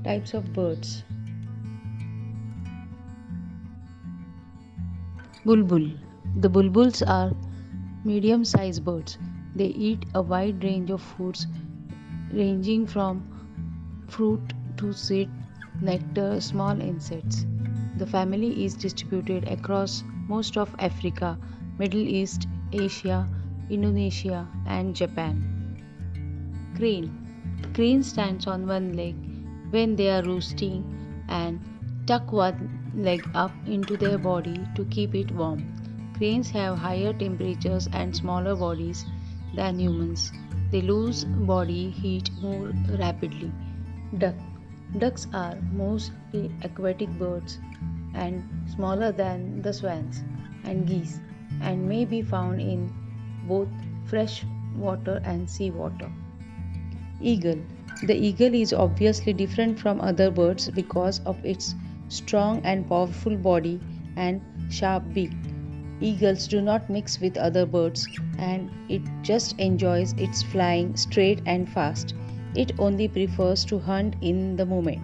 Types of birds. Bulbul. The bulbuls are medium-sized birds. They eat a wide range of foods ranging from fruit to seed, nectar, small insects. The family is distributed across most of Africa, Middle East, Asia, Indonesia, and Japan. Crane. Crane stands on one leg when they are roosting and tuck one leg up into their body to keep it warm. Cranes have higher temperatures and smaller bodies than humans. They lose body heat more rapidly. Duck. Ducks are mostly aquatic birds and smaller than the swans and geese and may be found in both fresh water and sea water. Eagle. The eagle is obviously different from other birds because of its strong and powerful body and sharp beak. Eagles do not mix with other birds and it just enjoys its flying straight and fast. It only prefers to hunt in the moment.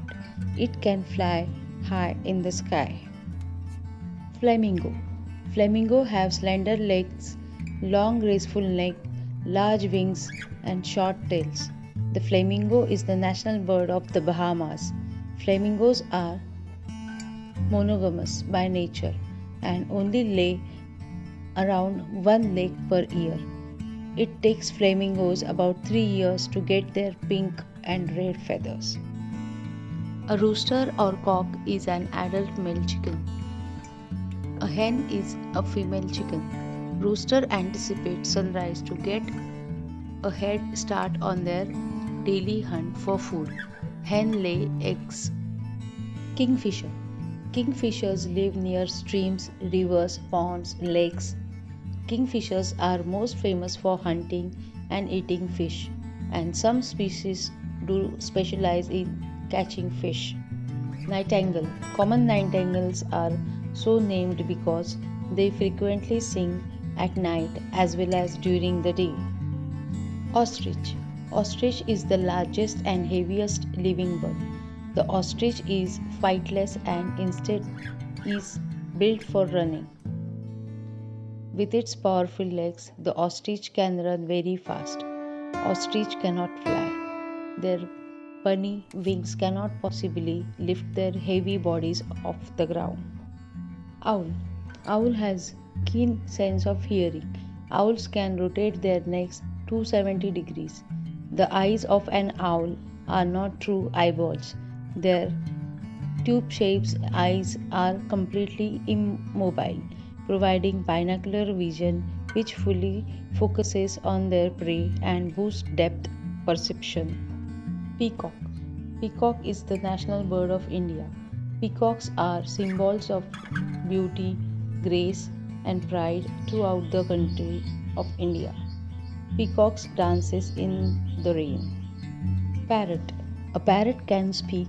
It can fly high in the sky. Flamingo. Flamingo have slender legs, long graceful neck, large wings and short tails. The flamingo is the national bird of the Bahamas. Flamingos are monogamous by nature and only lay around one egg per year. It takes flamingos about 3 years to get their pink and red feathers. A rooster or cock is an adult male chicken. A hen is a female chicken. Rooster anticipates sunrise to get a head start on their daily hunt for food. Hen lay eggs. Kingfisher. Kingfishers live near streams, rivers, ponds, lakes. Kingfishers are most famous for hunting and eating fish, and some species do specialize in catching fish. Nightingale. Common nightingales are so named because they frequently sing at night as well as during the day. Ostrich. Ostrich is the largest and heaviest living bird. The ostrich is flightless and instead is built for running. With its powerful legs, the ostrich can run very fast. Ostrich cannot fly. Their puny wings cannot possibly lift their heavy bodies off the ground. Owl. Owl has keen sense of hearing. Owls can rotate their necks 270 degrees. The eyes of an owl are not true eyeballs. Their tube-shaped eyes are completely immobile, providing binocular vision which fully focuses on their prey and boosts depth perception. Peacock. Peacock is the national bird of India. Peacocks are symbols of beauty, grace, and pride throughout the country of India. Peacocks dances in the rain. Parrot. A parrot can speak.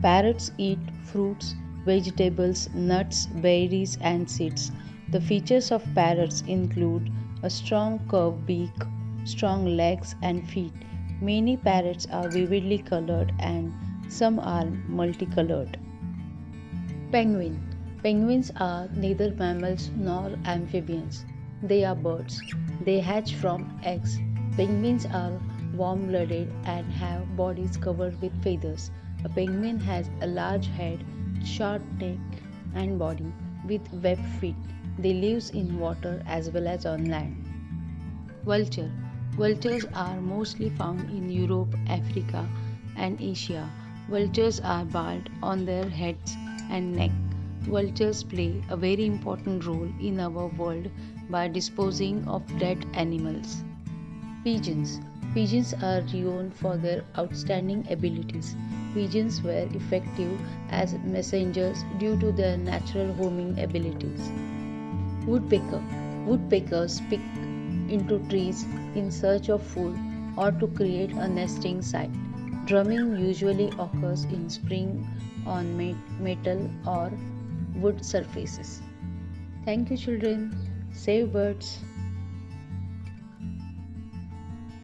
Parrots eat fruits, vegetables, nuts, berries, and seeds. The features of parrots include a strong curved beak, strong legs and feet. Many parrots are vividly colored and some are multicolored. Penguin. Penguins are neither mammals nor amphibians. They are birds. They hatch from eggs. Penguins are warm-blooded and have bodies covered with feathers. A penguin has a large head, short neck and body with webbed feet. They live in water as well as on land. Vulture. Vultures are mostly found in Europe, Africa and Asia. Vultures are bald on their heads and neck. Vultures play a very important role in our world by disposing of dead animals. Pigeons. Pigeons are renowned for their outstanding abilities. Pigeons were effective as messengers due to their natural homing abilities. Woodpecker. Woodpeckers pick into trees in search of food or to create a nesting site. Drumming usually occurs in spring on metal or wood surfaces. Thank you, children. Save birds.